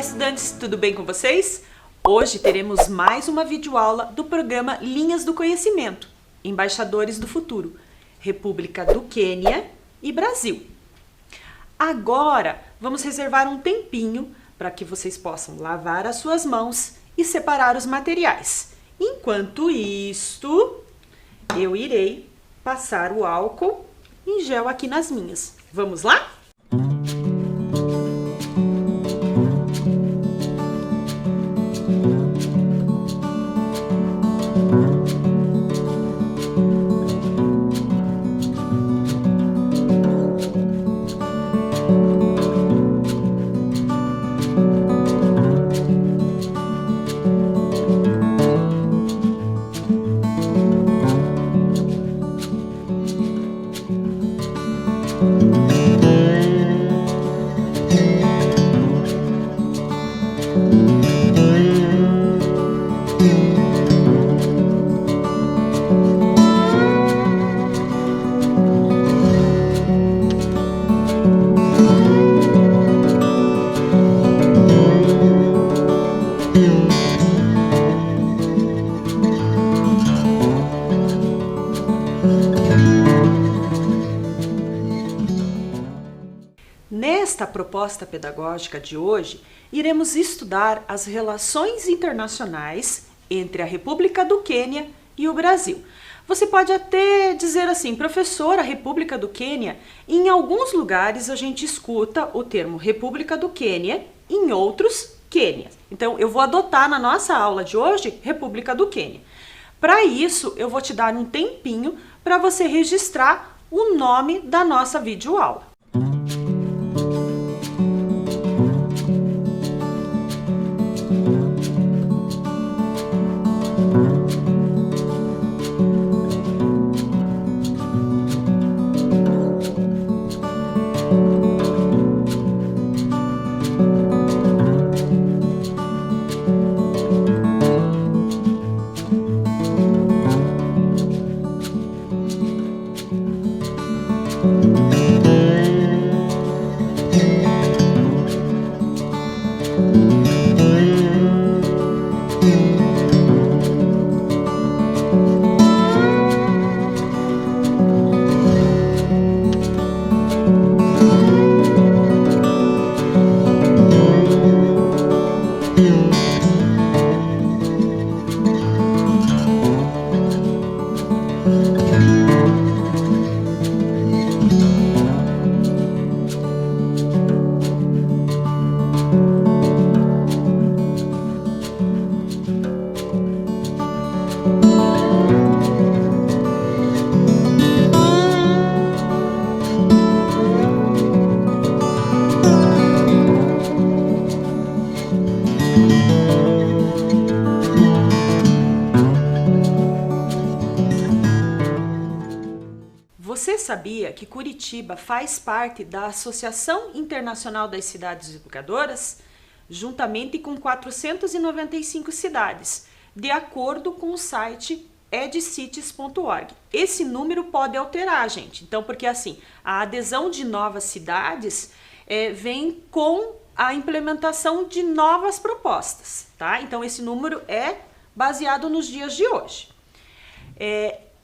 estudantes, tudo bem com vocês? Hoje teremos mais uma videoaula do programa Linhas do Conhecimento, Embaixadores do Futuro, República do Quênia e Brasil. Agora, vamos reservar um tempinho para que vocês possam lavar as suas mãos e separar os materiais. Enquanto isto, eu irei passar o álcool em gel aqui nas minhas. Vamos lá? Nesta proposta pedagógica de hoje, iremos estudar as relações internacionais entre a República do Quênia e o Brasil. Você pode até dizer assim, professor, a República do Quênia, em alguns lugares a gente escuta o termo República do Quênia, em outros, Quênia. Então, eu vou adotar na nossa aula de hoje, República do Quênia. Para isso, eu vou te dar um tempinho para você registrar o nome da nossa videoaula. Você sabia que Curitiba faz parte da Associação Internacional das Cidades Educadoras, juntamente com 495 cidades, de acordo com o site edcities.org. Esse número pode alterar, gente. Então, porque assim, a adesão de novas cidades vem com a implementação de novas propostas, tá? Então, esse número é baseado nos dias de hoje.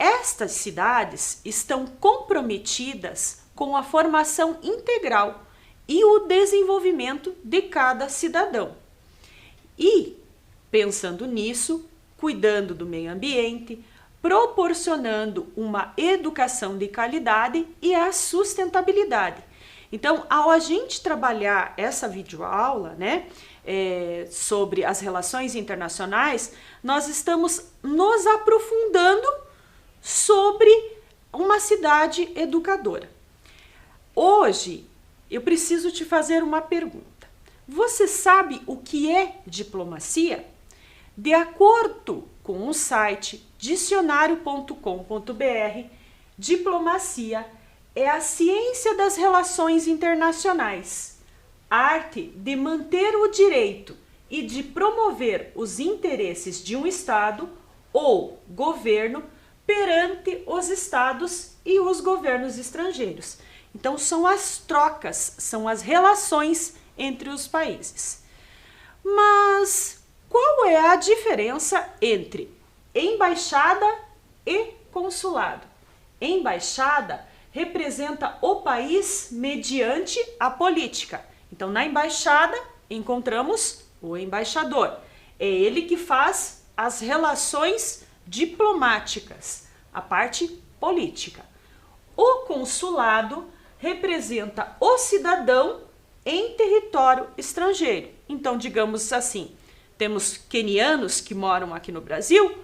Estas cidades estão comprometidas com a formação integral e o desenvolvimento de cada cidadão. E, pensando nisso, cuidando do meio ambiente, proporcionando uma educação de qualidade e a sustentabilidade. Então, ao a gente trabalhar essa videoaula, sobre as relações internacionais, nós estamos nos aprofundando sobre uma cidade educadora. Hoje, eu preciso te fazer uma pergunta. Você sabe o que é diplomacia? De acordo com o site dicionário.com.br, diplomacia é a ciência das relações internacionais, arte de manter o direito e de promover os interesses de um Estado ou governo perante os estados e os governos estrangeiros. Então, são as trocas, são as relações entre os países. Mas qual é a diferença entre embaixada e consulado? Embaixada representa o país mediante a política. Então, na embaixada, encontramos o embaixador. É ele que faz as relações diplomáticas, a parte política. O consulado representa o cidadão em território estrangeiro. Então, digamos assim, temos quenianos que moram aqui no Brasil.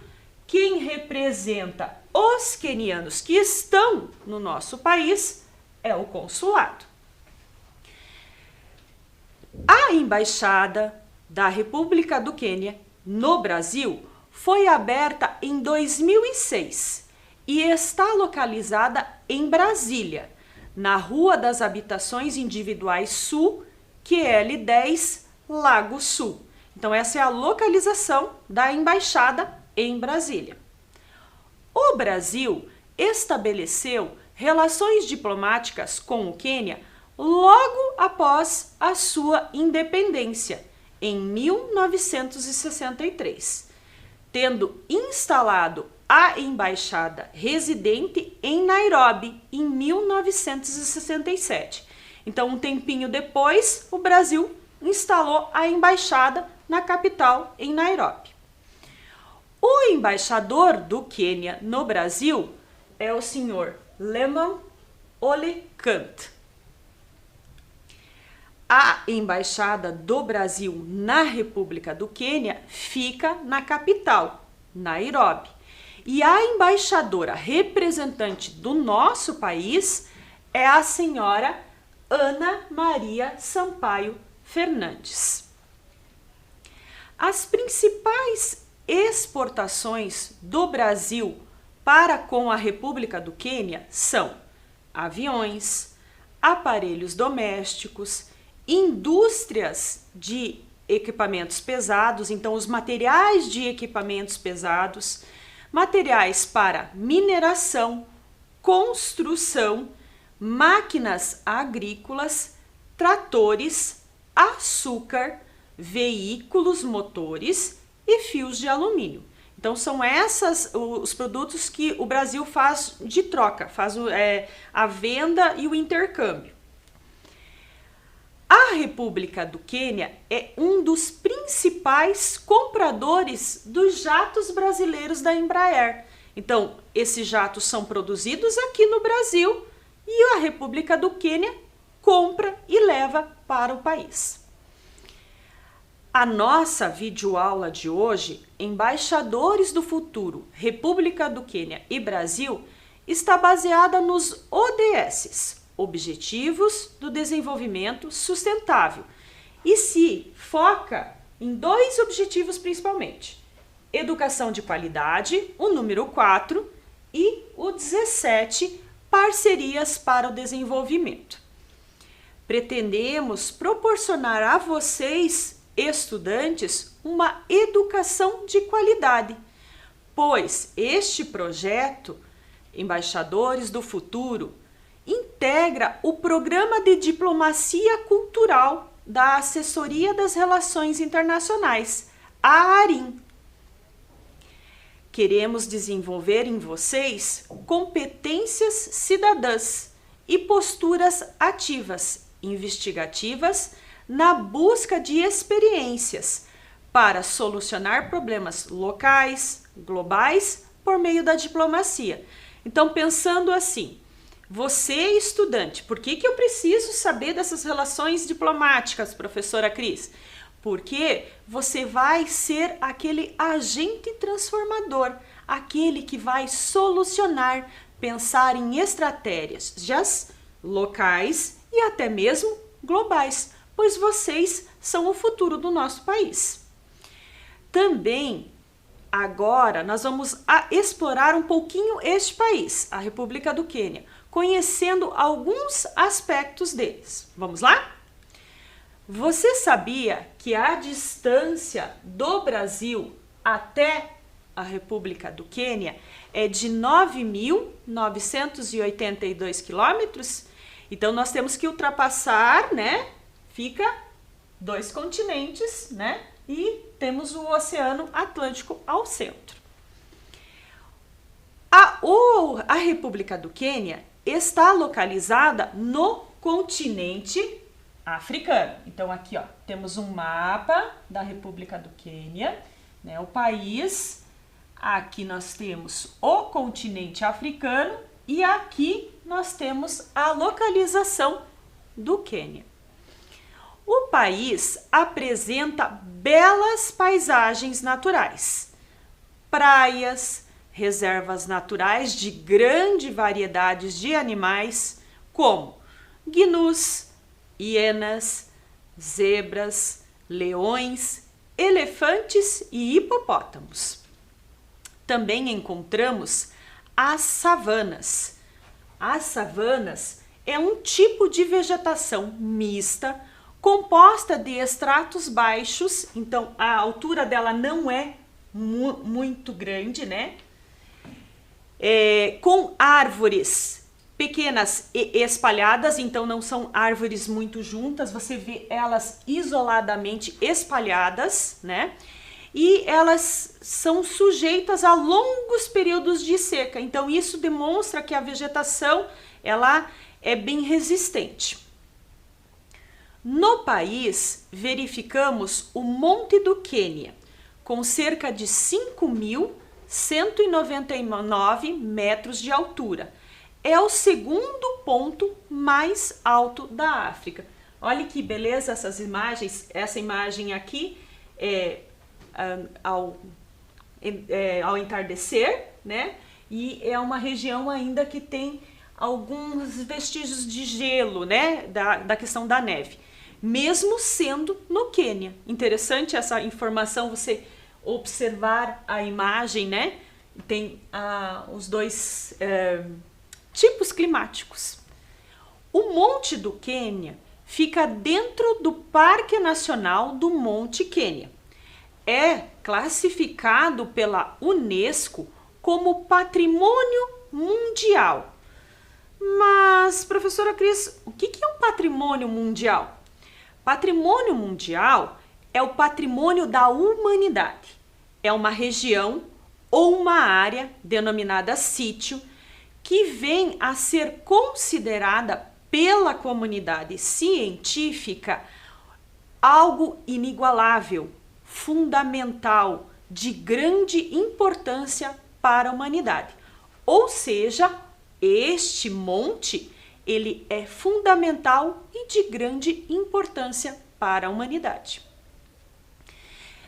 Quem representa os quenianos que estão no nosso país é o consulado. A embaixada da República do Quênia no Brasil foi aberta em 2006 e está localizada em Brasília, na Rua das Habitações Individuais Sul, QL10, Lago Sul. Então, essa é a localização da embaixada em Brasília. O Brasil estabeleceu relações diplomáticas com o Quênia logo após a sua independência, em 1963, tendo instalado a embaixada residente em Nairobi, em 1967. Então, um tempinho depois, o Brasil instalou a embaixada na capital, em Nairobi. O embaixador do Quênia no Brasil é o senhor Leman Ole Kant. A embaixada do Brasil na República do Quênia fica na capital, Nairobi. E a embaixadora representante do nosso país é a senhora Ana Maria Sampaio Fernandes. As principais exportações do Brasil para com a República do Quênia são aviões, aparelhos domésticos, indústrias de equipamentos pesados, então os materiais de equipamentos pesados, materiais para mineração, construção, máquinas agrícolas, tratores, açúcar, veículos motores e fios de alumínio. Então são esses os produtos que o Brasil faz de troca, faz a venda e o intercâmbio. A República do Quênia é um dos principais compradores dos jatos brasileiros da Embraer. Então, esses jatos são produzidos aqui no Brasil e a República do Quênia compra e leva para o país. A nossa videoaula de hoje, Embaixadores do Futuro, República do Quênia e Brasil, está baseada nos ODS, Objetivos do Desenvolvimento Sustentável, e se foca em 2 objetivos principalmente: educação de qualidade, o número 4, e o 17, parcerias para o desenvolvimento. Pretendemos proporcionar a vocês, estudantes, uma educação de qualidade, pois este projeto, Embaixadores do Futuro, integra o Programa de Diplomacia Cultural da Assessoria das Relações Internacionais, a ARIM. Queremos desenvolver em vocês competências cidadãs e posturas ativas, investigativas, na busca de experiências para solucionar problemas locais, globais, por meio da diplomacia. Então, pensando assim, você, estudante, por que eu preciso saber dessas relações diplomáticas, professora Cris? Porque você vai ser aquele agente transformador, aquele que vai solucionar, pensar em estratégias locais e até mesmo globais, pois vocês são o futuro do nosso país. Também, agora, nós vamos explorar um pouquinho este país, a República do Quênia, conhecendo alguns aspectos deles. Vamos lá? Você sabia que a distância do Brasil até a República do Quênia é de 9.982 quilômetros? Então, nós temos que ultrapassar, né? Fica 2 continentes, né? E temos o Oceano Atlântico ao centro. A República do Quênia está localizada no continente africano. Então aqui, ó, temos um mapa da República do Quênia, né, o país. Aqui nós temos o continente africano e aqui nós temos a localização do Quênia. O país apresenta belas paisagens naturais, praias, reservas naturais de grande variedade de animais, como gnus, hienas, zebras, leões, elefantes e hipopótamos. Também encontramos as savanas. As savanas é um tipo de vegetação mista, composta de estratos baixos, então a altura dela não é muito grande, né? Com árvores pequenas e espalhadas, então não são árvores muito juntas, você vê elas isoladamente espalhadas, né? E elas são sujeitas a longos períodos de seca, então isso demonstra que a vegetação ela é bem resistente. No país, verificamos o Monte do Quênia, com cerca de 5.199 metros de altura. É o segundo ponto mais alto da África. Olha que beleza essas imagens. Essa imagem aqui é ao entardecer, né? E é uma região ainda que tem alguns vestígios de gelo, né? Da questão da neve. Mesmo sendo no Quênia. Interessante essa informação, você observar a imagem, né? Tem os dois tipos climáticos. O Monte do Quênia fica dentro do Parque Nacional do Monte Quênia. É classificado pela Unesco como Patrimônio Mundial. Mas, professora Cris, o que é um patrimônio mundial? Patrimônio mundial é o patrimônio da humanidade. É uma região ou uma área denominada sítio que vem a ser considerada pela comunidade científica algo inigualável, fundamental, de grande importância para a humanidade. Ou seja, este monte ele é fundamental e de grande importância para a humanidade.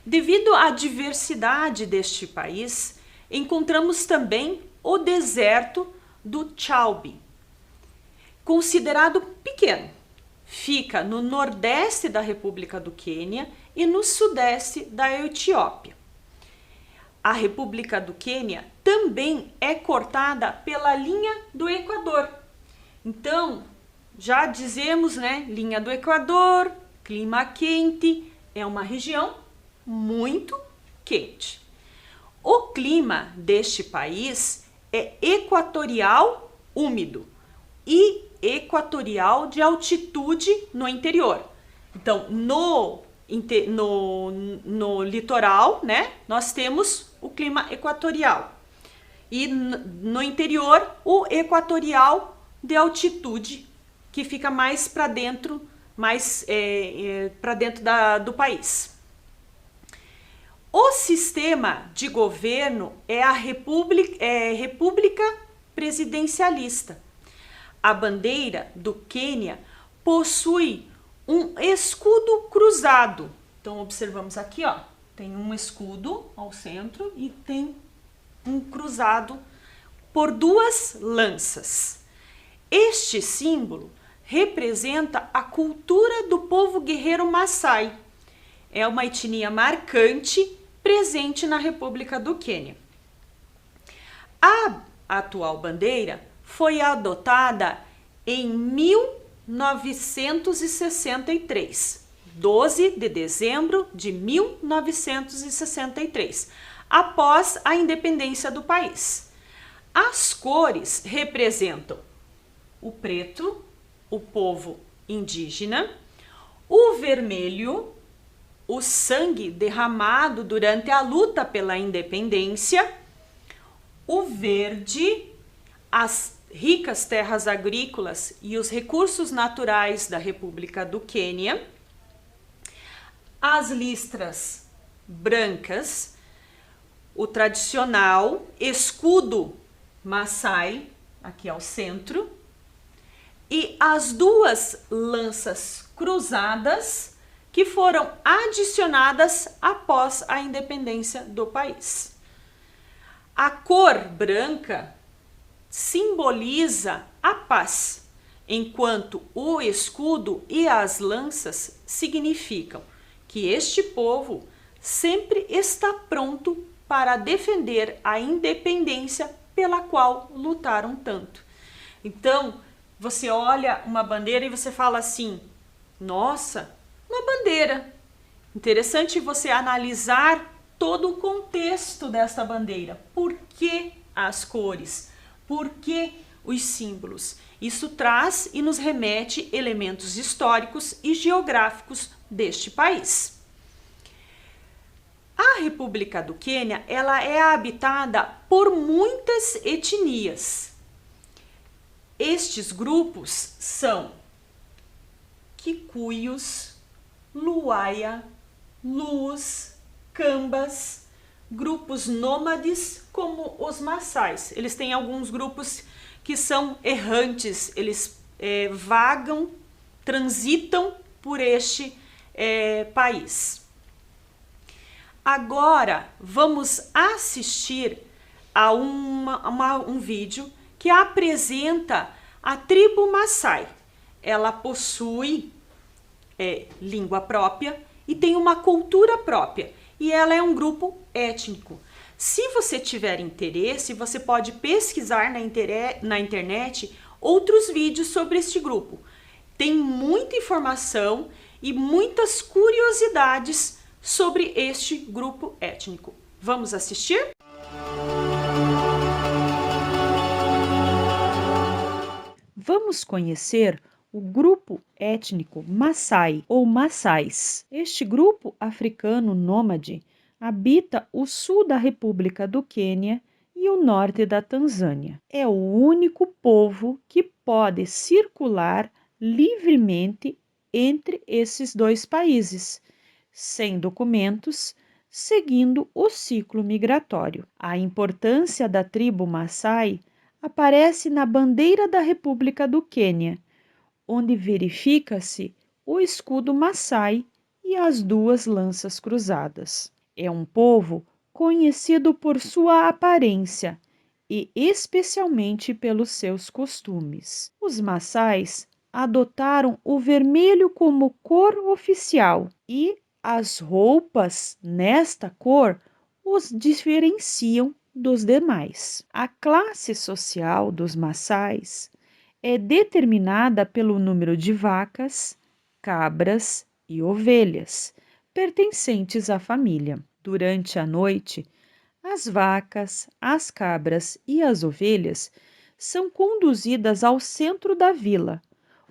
Devido à diversidade deste país, encontramos também o deserto do Chaubi, considerado pequeno. Fica no nordeste da República do Quênia e no sudeste da Etiópia. A República do Quênia também é cortada pela linha do Equador. Então, já dizemos, né, linha do Equador, clima quente, é uma região muito quente. O clima deste país é equatorial úmido e equatorial de altitude no interior. Então, no litoral, né, nós temos o clima equatorial. E no interior, o equatorial de altitude, que fica mais para dentro, do país. O sistema de governo é a república presidencialista. A bandeira do Quênia possui um escudo cruzado. Então, observamos aqui, ó, tem um escudo ao centro e tem um cruzado por 2 lanças. Este símbolo representa a cultura do povo guerreiro Maasai. É uma etnia marcante presente na República do Quênia. A atual bandeira foi adotada em 1963, 12 de dezembro de 1963, após a independência do país. As cores representam o preto, o povo indígena, O vermelho, o sangue derramado durante a luta pela independência. O verde, as ricas terras agrícolas e os recursos naturais da República do Quênia. As listras brancas, o tradicional escudo Maasai, aqui ao centro, e as duas lanças cruzadas que foram adicionadas após a independência do país. A cor branca simboliza a paz, enquanto o escudo e as lanças significam que este povo sempre está pronto para defender a independência pela qual lutaram tanto. Então, você olha uma bandeira e você fala assim: nossa, uma bandeira. Interessante você analisar todo o contexto dessa bandeira. Por que as cores? Por que os símbolos? Isso traz e nos remete elementos históricos e geográficos deste país. A República do Quênia, ela é habitada por muitas etnias. Estes grupos são Kikuyos, Luaya, Luos, Cambas, grupos nômades como os Maasais. Eles têm alguns grupos que são errantes, eles vagam, transitam por este país. Agora vamos assistir a um vídeo que apresenta a tribo Maasai. Ela possui língua própria e tem uma cultura própria. E ela é um grupo étnico. Se você tiver interesse, você pode pesquisar na internet outros vídeos sobre este grupo. Tem muita informação e muitas curiosidades sobre este grupo étnico. Vamos assistir? Vamos conhecer o grupo étnico Maasai ou Maasais. Este grupo africano nômade habita o sul da República do Quênia e o norte da Tanzânia. É o único povo que pode circular livremente entre esses dois países, sem documentos, seguindo o ciclo migratório. A importância da tribo Maasai aparece na bandeira da República do Quênia, onde verifica-se o escudo Maasai e as duas lanças cruzadas. É um povo conhecido por sua aparência e especialmente pelos seus costumes. Os Maasais adotaram o vermelho como cor oficial e as roupas nesta cor os diferenciam dos demais. A classe social dos Maasais é determinada pelo número de vacas, cabras e ovelhas pertencentes à família. Durante a noite, as vacas, as cabras e as ovelhas são conduzidas ao centro da vila,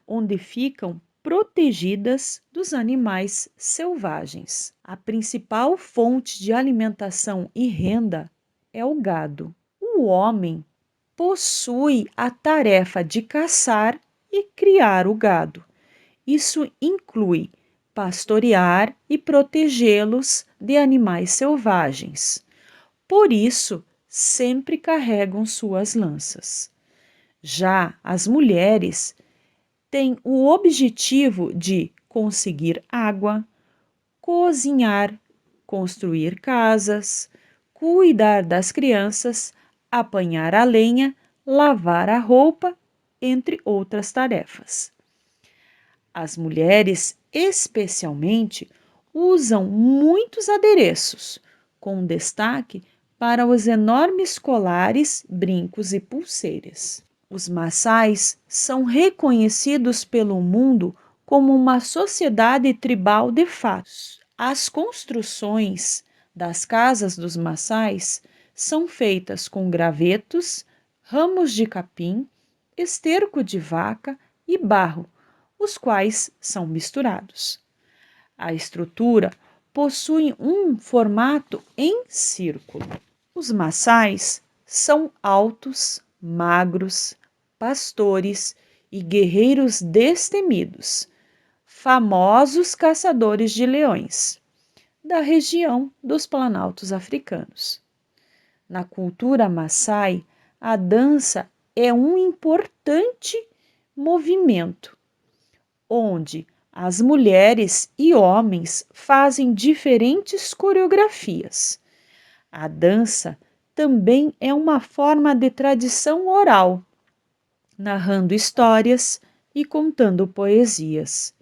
onde ficam protegidas dos animais selvagens. A principal fonte de alimentação e renda é o gado. O homem possui a tarefa de caçar e criar o gado. Isso inclui pastorear e protegê-los de animais selvagens. Por isso, sempre carregam suas lanças. Já as mulheres têm o objetivo de conseguir água, cozinhar, construir casas, cuidar das crianças, apanhar a lenha, lavar a roupa, entre outras tarefas. As mulheres, especialmente, usam muitos adereços, com destaque para os enormes colares, brincos e pulseiras. Os Maasais são reconhecidos pelo mundo como uma sociedade tribal de fato. As construções das casas dos Maasais são feitas com gravetos, ramos de capim, esterco de vaca e barro, os quais são misturados. A estrutura possui um formato em círculo. Os Massais são altos, magros, pastores e guerreiros destemidos, famosos caçadores de leões, da região dos Planaltos africanos. Na cultura Massai, a dança é um importante movimento, onde as mulheres e homens fazem diferentes coreografias. A dança também é uma forma de tradição oral, narrando histórias e contando poesias.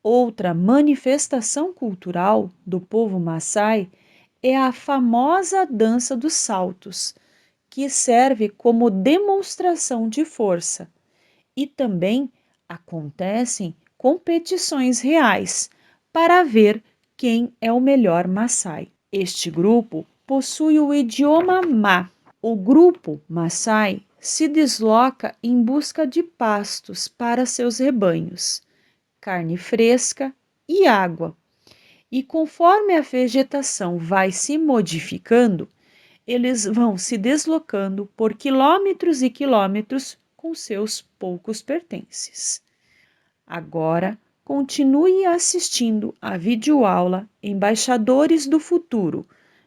Outra manifestação cultural do povo Massai é a famosa dança dos saltos, que serve como demonstração de força, e também acontecem competições reais para ver quem é o melhor Massai. Este grupo possui o idioma Ma. O grupo Massai se desloca em busca de pastos para seus rebanhos, carne fresca e água. E conforme a vegetação vai se modificando, eles vão se deslocando por quilômetros e quilômetros com seus poucos pertences. Agora, continue assistindo à videoaula Embaixadores do Futuro,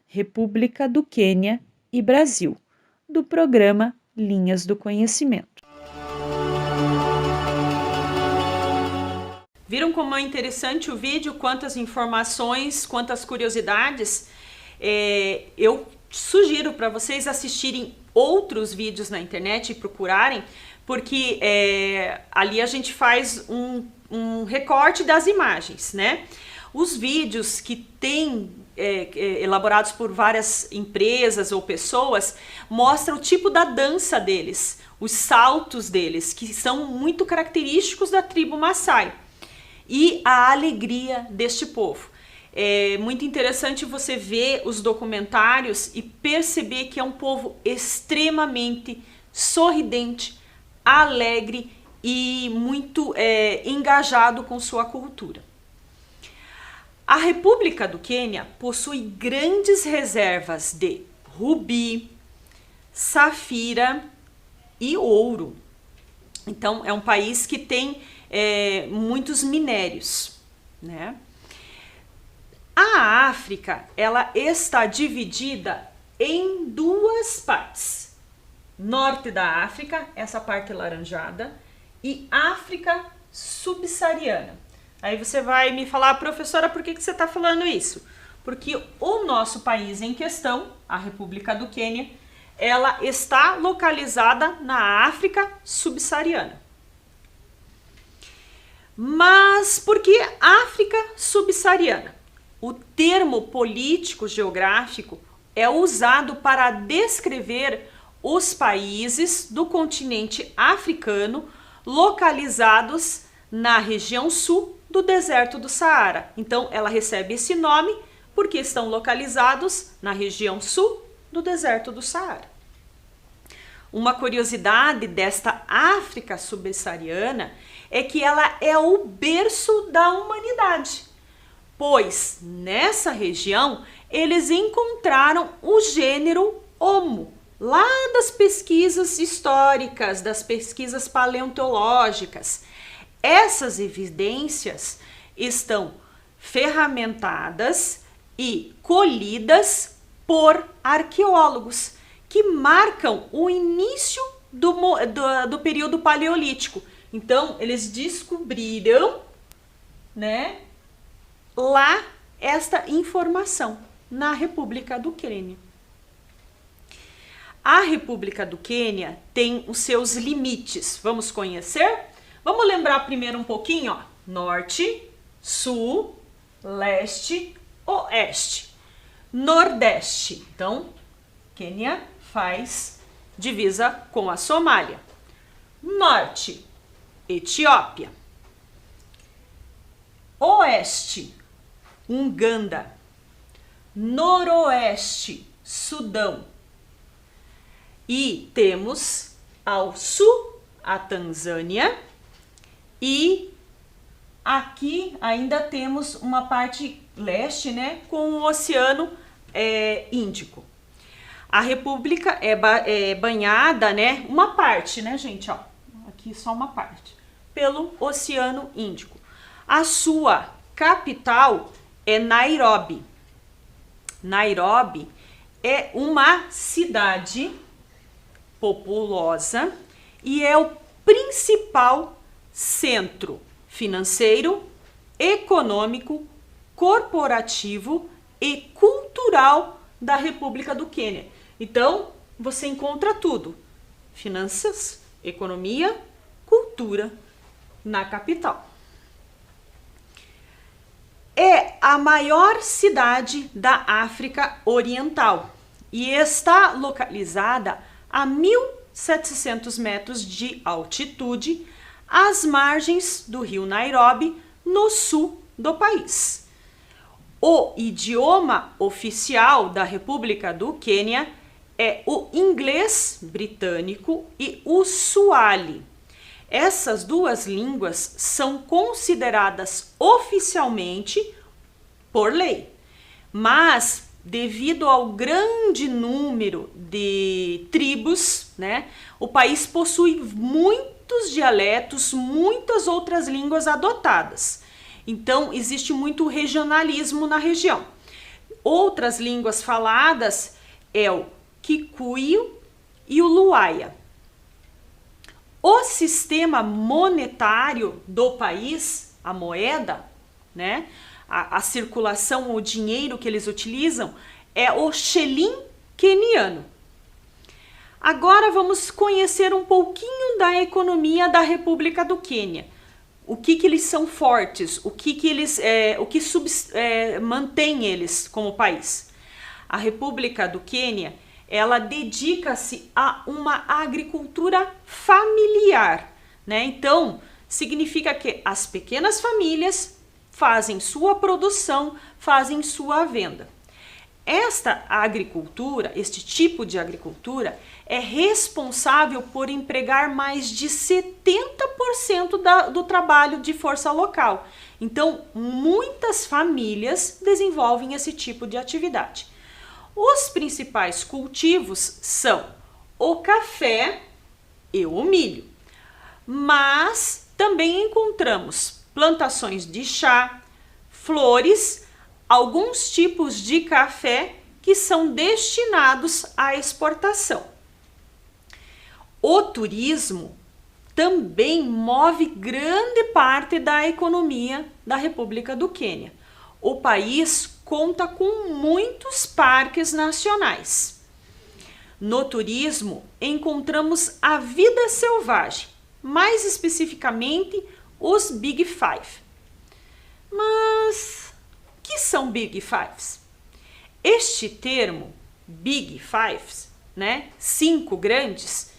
República do Quênia e Brasil, do programa Linhas do Conhecimento. Viram como é interessante o vídeo? Quantas informações, quantas curiosidades? Eu sugiro para vocês assistirem outros vídeos na internet e procurarem, porque ali a gente faz um recorte das imagens, né? Os vídeos que tem elaborados por várias empresas ou pessoas mostram o tipo da dança deles, os saltos deles, que são muito característicos da tribo Massai, e a alegria deste povo. É muito interessante você ver os documentários e perceber que é um povo extremamente sorridente, alegre e muito engajado com sua cultura. A República do Quênia possui grandes reservas de rubi, safira e ouro. Então, é um país que tem muitos minérios, né? A África, ela está dividida em duas partes. Norte da África, essa parte laranjada, e África subsaariana. Aí você vai me falar, professora, por que você está falando isso? Porque o nosso país em questão, a República do Quênia, ela está localizada na África subsaariana. Mas por que África subsaariana? O termo político-geográfico é usado para descrever os países do continente africano localizados na região sul do deserto do Saara. Então, ela recebe esse nome porque estão localizados na região sul do deserto do Saara. Uma curiosidade desta África subsaariana é que ela é o berço da humanidade, pois nessa região eles encontraram o gênero Homo, lá das pesquisas históricas, das pesquisas paleontológicas. Essas evidências estão ferramentadas e colhidas por arqueólogos que marcam o início do período paleolítico. Então, eles descobriram, né, lá esta informação na República do Quênia. A República do Quênia tem os seus limites. Vamos conhecer? Vamos lembrar primeiro um pouquinho, ó. Norte, sul, leste, oeste, nordeste. Então, Quênia faz divisa com a Somália. Norte, Etiópia. Oeste, Uganda. Noroeste, Sudão. E temos ao sul a Tanzânia e aqui ainda temos uma parte leste, né, com o Oceano Índico. A República é banhada, né, uma parte, né, gente, ó, aqui só uma parte, pelo Oceano Índico. A sua capital é Nairobi. Nairobi é uma cidade populosa e é o principal centro financeiro, econômico, corporativo e cultural da República do Quênia. Então, você encontra tudo: finanças, economia, cultura na capital. É a maior cidade da África Oriental e está localizada a 1.700 metros de altitude, às margens do rio Nairobi, no sul do país. O idioma oficial da República do Quênia é o inglês britânico e o Swahili. Essas duas línguas são consideradas oficialmente por lei, mas devido ao grande número de tribos, né, o país possui muitos dialetos, muitas outras línguas adotadas. Então, existe muito regionalismo na região. Outras línguas faladas é o Kikuyu e o Luaya. O sistema monetário do país, a moeda, né, a circulação, o dinheiro que eles utilizam é o shilling queniano. Agora vamos conhecer um pouquinho da economia da República do Quênia. O que eles são fortes, o que mantém eles como país. A República do Quênia, ela dedica-se a uma agricultura familiar, né? Então, significa que as pequenas famílias fazem sua produção, fazem sua venda. Esta agricultura, este tipo de agricultura, é responsável por empregar mais de 70% do trabalho de força local. Então, muitas famílias desenvolvem esse tipo de atividade. Os principais cultivos são o café e o milho, mas também encontramos plantações de chá, flores, alguns tipos de café que são destinados à exportação. O turismo também move grande parte da economia da República do Quênia. O país conta com muitos parques nacionais. No turismo, encontramos a vida selvagem, mais especificamente os Big Five. Mas o que são Big Fives? Este termo, Big Fives, né, 5 grandes,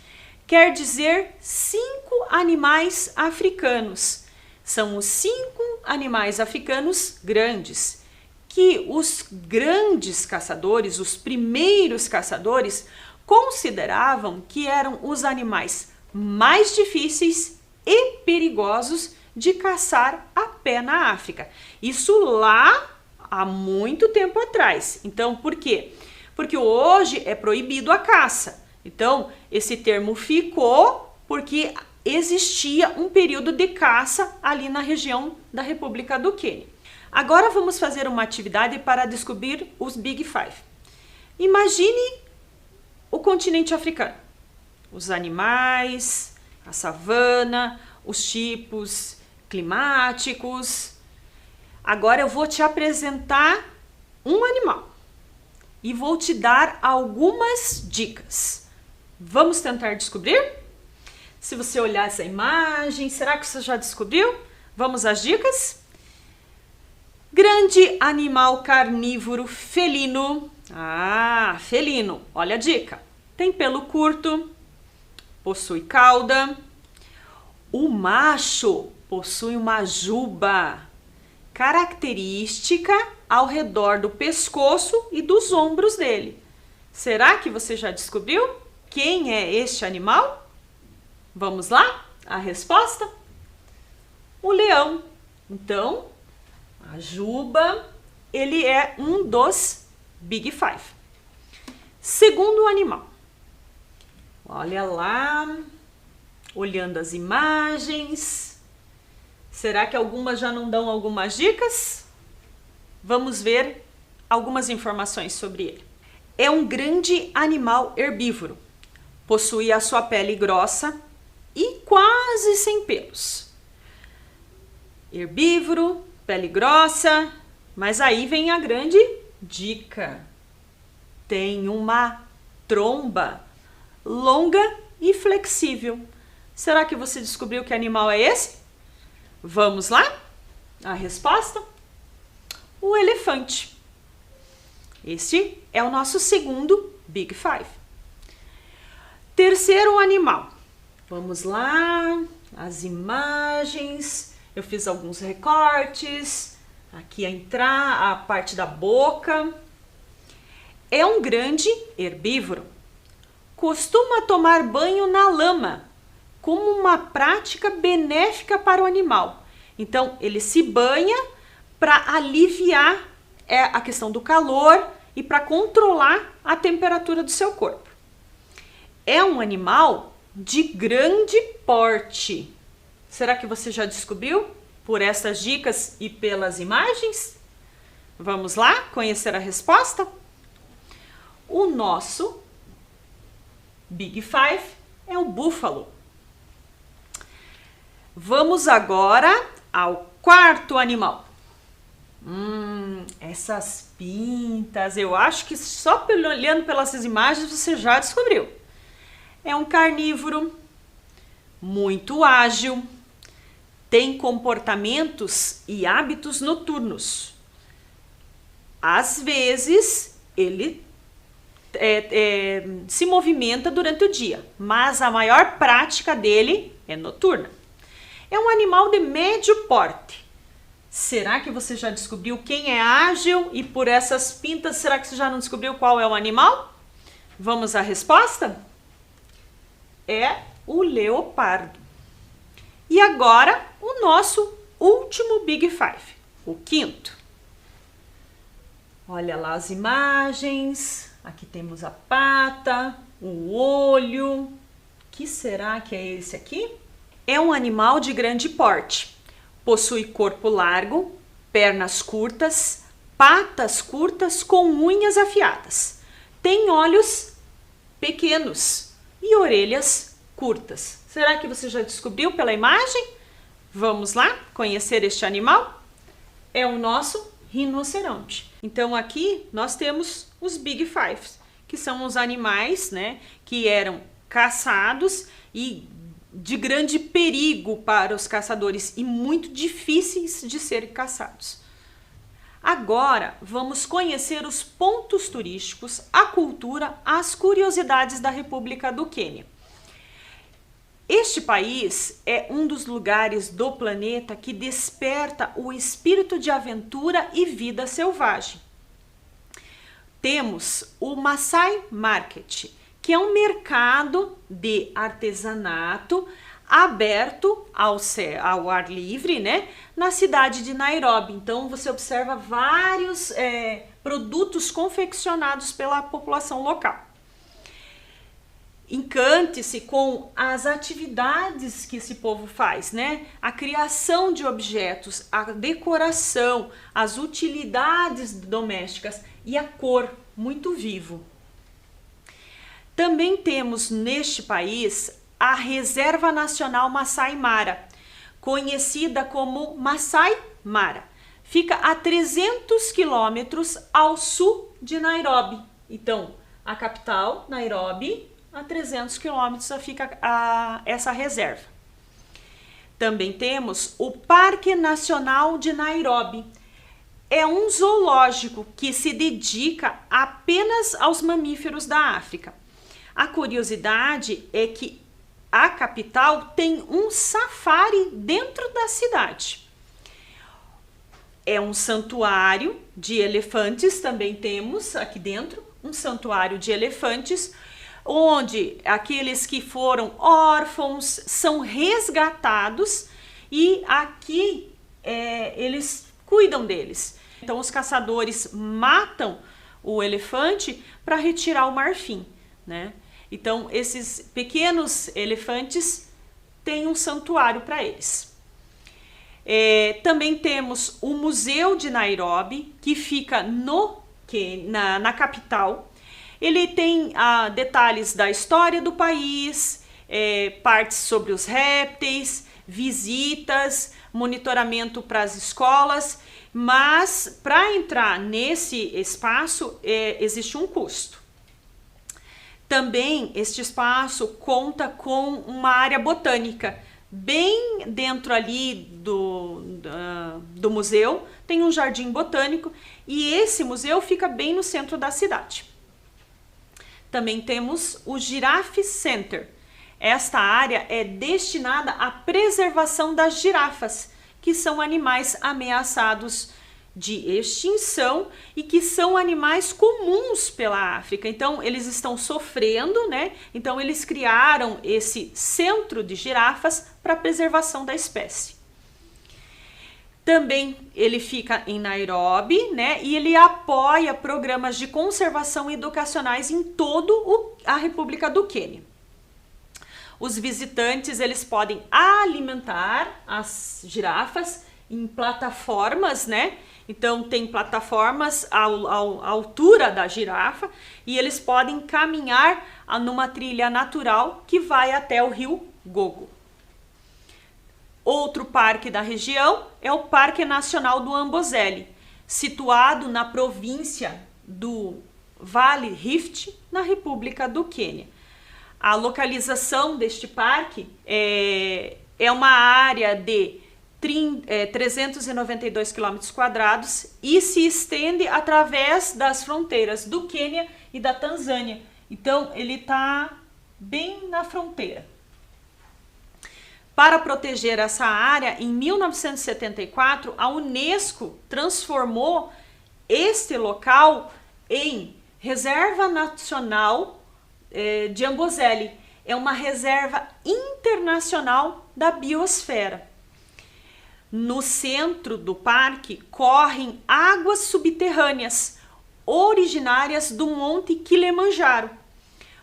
quer dizer 5 animais africanos. São os 5 animais africanos grandes, que os grandes caçadores, os primeiros caçadores, consideravam que eram os animais mais difíceis e perigosos de caçar a pé na África. Isso lá há muito tempo atrás. Então, por quê? Porque hoje é proibido a caça. Então, esse termo ficou porque existia um período de caça ali na região da República do Quênia. Agora vamos fazer uma atividade para descobrir os Big Five. Imagine o continente africano, os animais, a savana, os tipos climáticos. Agora eu vou te apresentar um animal e vou te dar algumas dicas. Vamos tentar descobrir? Se você olhar essa imagem, será que você já descobriu? Vamos às dicas? Grande animal carnívoro felino. Felino, olha a dica. Tem pelo curto, possui cauda. O macho possui uma juba característica ao redor do pescoço e dos ombros dele. Será que você já descobriu quem é este animal? Vamos lá? A resposta? O leão. Então, a juba, ele é um dos Big Five. Segundo animal. Olha lá, olhando as imagens. Será que algumas já não dão algumas dicas? Vamos ver algumas informações sobre ele. É um grande animal herbívoro. Possui a sua pele grossa e quase sem pelos. Herbívoro, pele grossa, mas aí vem a grande dica. Tem uma tromba longa e flexível. Será que você descobriu que animal é esse? Vamos lá? A resposta? O elefante. Este é o nosso segundo Big Five. Terceiro animal. Vamos lá, as imagens. Eu fiz alguns recortes. Aqui a parte da boca. É um grande herbívoro. Costuma tomar banho na lama, como uma prática benéfica para o animal. Então, ele se banha para aliviar a questão do calor e para controlar a temperatura do seu corpo. É um animal de grande porte. Será que você já descobriu por essas dicas e pelas imagens? Vamos lá conhecer a resposta? O nosso Big Five é o búfalo. Vamos agora ao quarto animal. Essas pintas, eu acho que só olhando pelas imagens você já descobriu. É um carnívoro, muito ágil, tem comportamentos e hábitos noturnos. Às vezes, ele se movimenta durante o dia, mas a maior prática dele é noturna. É um animal de médio porte. Será que você já descobriu quem é ágil? E por essas pintas, será que você já não descobriu qual é o animal? Vamos à resposta? É o leopardo. E agora, o nosso último Big Five, o quinto. Olha lá as imagens. Aqui temos a pata, o olho. Que será que é esse aqui? É um animal de grande porte. Possui corpo largo, pernas curtas, patas curtas com unhas afiadas. Tem olhos pequenos e orelhas curtas. Será que você já descobriu pela imagem? Vamos lá conhecer este animal? É o nosso rinoceronte. Então aqui nós temos os Big Five, que são os animais, né, que eram caçados e de grande perigo para os caçadores e muito difíceis de serem caçados. Agora vamos conhecer os pontos turísticos, a cultura, as curiosidades da República do Quênia. Este país é um dos lugares do planeta que desperta o espírito de aventura e vida selvagem. Temos o Maasai Market, que é um mercado de artesanato aberto ao ar livre, né, na cidade de Nairobi. Então você observa vários produtos confeccionados pela população local. Encante-se com as atividades que esse povo faz, né? A criação de objetos, a decoração, as utilidades domésticas e a cor, muito vivo. Também temos neste país a Reserva Nacional Maasai Mara, conhecida como Maasai Mara. Fica a 300 quilômetros ao sul de Nairobi. Então, a capital, Nairobi, a 300 quilômetros fica essa reserva. Também temos o Parque Nacional de Nairobi. É um zoológico que se dedica apenas aos mamíferos da África. A curiosidade é que a capital tem um safari dentro da cidade. É um santuário de elefantes, também temos aqui dentro um santuário de elefantes, onde aqueles que foram órfãos são resgatados e aqui eles cuidam deles. Então os caçadores matam o elefante para retirar o marfim, né? Então esses pequenos elefantes têm um santuário para eles. Também temos o Museu de Nairobi, que fica na capital. Ele tem detalhes da história do país, partes sobre os répteis, visitas, monitoramento para as escolas, mas para entrar nesse espaço existe um custo. Também este espaço conta com uma área botânica. Bem dentro ali do museu tem um jardim botânico e esse museu fica bem no centro da cidade. Também temos o Giraffe Center. Esta área é destinada à preservação das girafas, que são animais ameaçados de extinção e que são animais comuns pela África. Então, eles estão sofrendo, né? Então, eles criaram esse centro de girafas para a preservação da espécie. Também ele fica em Nairobi, né? E ele apoia programas de conservação educacionais em toda a República do Quênia. Os visitantes, eles podem alimentar as girafas em plataformas, né? Então, tem plataformas à altura da girafa e eles podem caminhar numa trilha natural que vai até o rio Gogo. Outro parque da região é o Parque Nacional do Amboseli, situado na província do Vale Rift, na República do Quênia. A localização deste parque é uma área de 392 km² e se estende através das fronteiras do Quênia e da Tanzânia. Então, ele está bem na fronteira. Para proteger essa área, em 1974, a Unesco transformou este local em Reserva Nacional de Amboseli. É uma reserva internacional da biosfera. No centro do parque correm águas subterrâneas, originárias do Monte Kilimanjaro.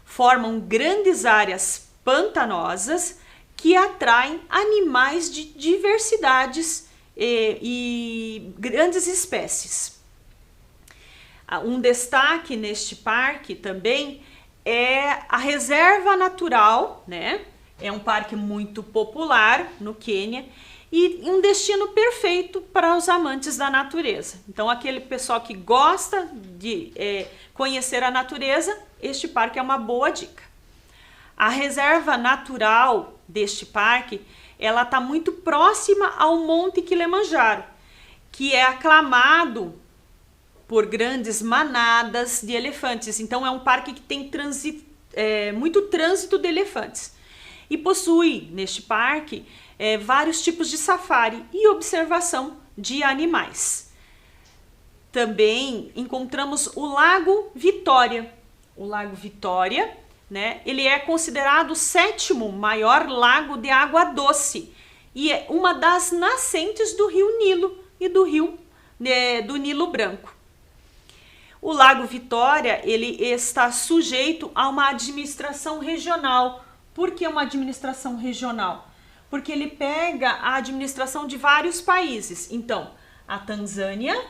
Formam grandes áreas pantanosas que atraem animais de diversidades e grandes espécies. Um destaque neste parque também é a reserva natural, né? É um parque muito popular no Quênia e um destino perfeito para os amantes da natureza. Então, aquele pessoal que gosta de conhecer a natureza, este parque é uma boa dica. A reserva natural deste parque, ela está muito próxima ao Monte Kilimanjaro, que é aclamado por grandes manadas de elefantes. Então, é um parque que tem muito trânsito de elefantes. E possui, neste parque, vários tipos de safari e observação de animais. Também encontramos o Lago Vitória. O Lago Vitória, né, ele é considerado o 7º maior lago de água doce e é uma das nascentes do rio Nilo e do Nilo Branco. O Lago Vitória, ele está sujeito a uma administração regional. Por que uma administração regional? Porque ele pega a administração de vários países. Então, a Tanzânia,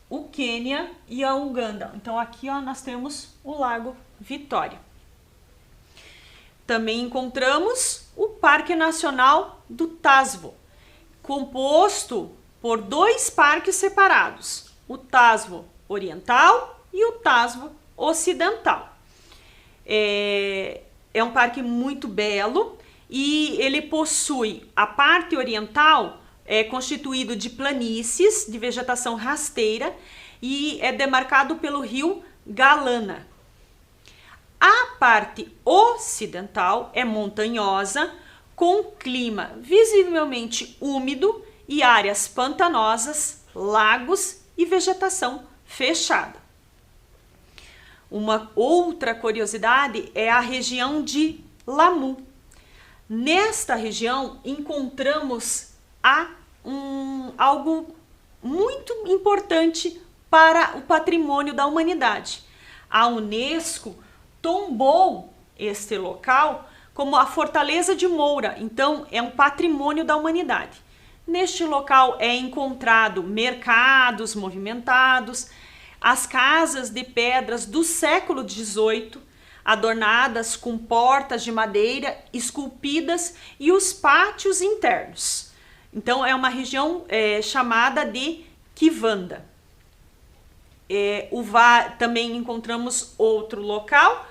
o Quênia e a Uganda. Então, aqui nós temos o Lago Vitória. Também encontramos o Parque Nacional do Tsavo, composto por 2 parques separados, o Tsavo Oriental e o Tsavo Ocidental. É um parque muito belo e ele possui a parte oriental constituído de planícies de vegetação rasteira e é demarcado pelo rio Galana. A parte ocidental é montanhosa, com clima visivelmente úmido e áreas pantanosas, lagos e vegetação fechada. Uma outra curiosidade é a região de Lamu. Nesta região encontramos a algo muito importante para o patrimônio da humanidade. A Unesco tombou este local como a Fortaleza de Moura, então é um patrimônio da humanidade. Neste local é encontrado mercados movimentados, as casas de pedras do século XVIII, adornadas com portas de madeira esculpidas e os pátios internos. Então é uma região chamada de Kivanda. Também encontramos outro local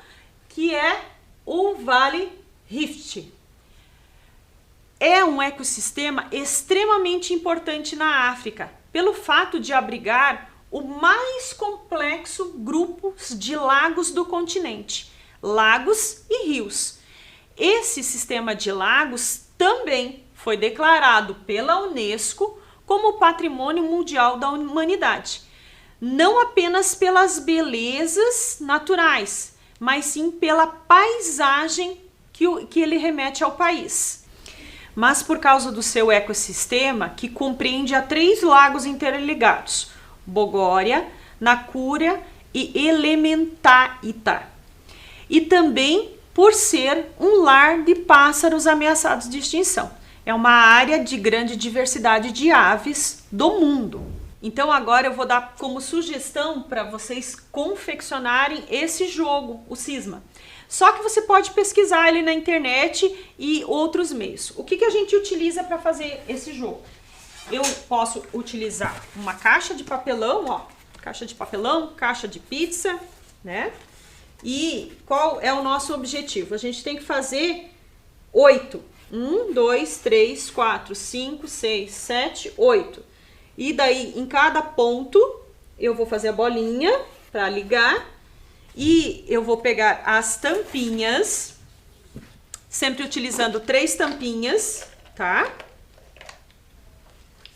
que é o Vale Rift. É um ecossistema extremamente importante na África, pelo fato de abrigar o mais complexo grupo de lagos do continente, lagos e rios. Esse sistema de lagos também foi declarado pela Unesco como Patrimônio Mundial da Humanidade, não apenas pelas belezas naturais, mas sim pela paisagem que ele remete ao país. Mas por causa do seu ecossistema, que compreende a 3 lagos interligados, Bogória, Nakura e Elementaita. E também por ser um lar de pássaros ameaçados de extinção. É uma área de grande diversidade de aves do mundo. Então agora eu vou dar como sugestão para vocês confeccionarem esse jogo, o Cisma. Só que você pode pesquisar ele na internet e outros meios. O que a gente utiliza para fazer esse jogo? Eu posso utilizar uma caixa de papelão, ó, caixa de papelão, caixa de pizza, né? E qual é o nosso objetivo? A gente tem que fazer 8. 1, 2, 3, 4, 5, 6, 7, 8. E daí, em cada ponto, eu vou fazer a bolinha para ligar. E eu vou pegar as tampinhas, sempre utilizando 3 tampinhas, tá?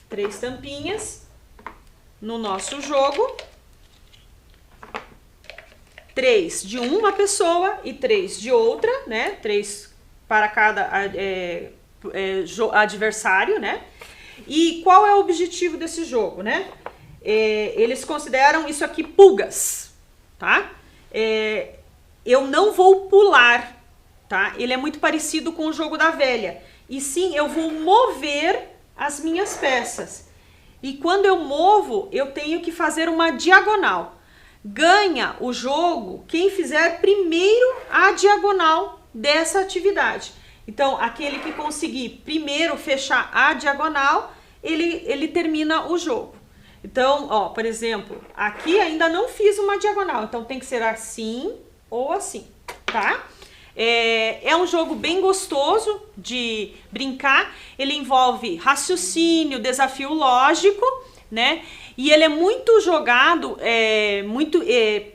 3 tampinhas no nosso jogo. 3 de uma pessoa e 3 de outra, né? 3 para cada adversário, né? E qual é o objetivo desse jogo, né? Eles consideram isso aqui pulgas, tá? Eu não vou pular, tá? Ele é muito parecido com o jogo da velha. E sim, eu vou mover as minhas peças. E quando eu movo, eu tenho que fazer uma diagonal. Ganha o jogo quem fizer primeiro a diagonal dessa atividade. Então, aquele que conseguir primeiro fechar a diagonal, ele termina o jogo. Então, ó, por exemplo, aqui ainda não fiz uma diagonal, então tem que ser assim ou assim, tá? É um jogo bem gostoso de brincar, ele envolve raciocínio, desafio lógico, né? E ele é muito jogado,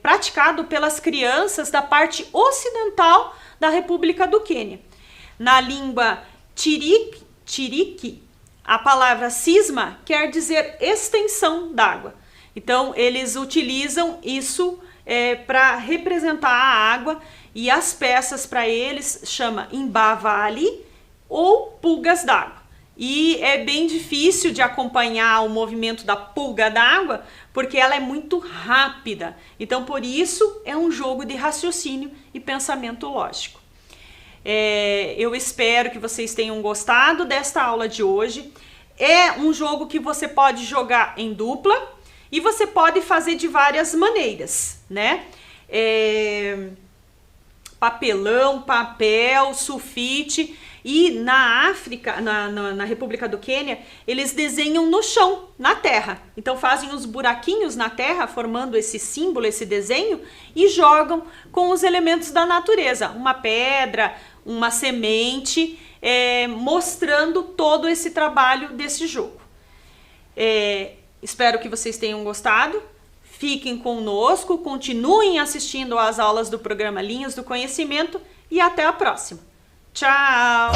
praticado pelas crianças da parte ocidental da República do Quênia. Na língua tiriki, a palavra cisma quer dizer extensão d'água. Então, eles utilizam isso para representar a água e as peças para eles chama imbavali ou pulgas d'água. E é bem difícil de acompanhar o movimento da pulga d'água porque ela é muito rápida. Então, por isso, é um jogo de raciocínio e pensamento lógico. Eu espero que vocês tenham gostado desta aula de hoje. É um jogo que você pode jogar em dupla e você pode fazer de várias maneiras, né? Papelão, papel, sulfite. E na África, na República do Quênia, eles desenham no chão, na terra. Então fazem os buraquinhos na terra, formando esse símbolo, esse desenho, e jogam com os elementos da natureza. Uma pedra, uma semente, mostrando todo esse trabalho desse jogo. Espero que vocês tenham gostado. Fiquem conosco, continuem assistindo às aulas do programa Linhas do Conhecimento e até a próxima. Tchau!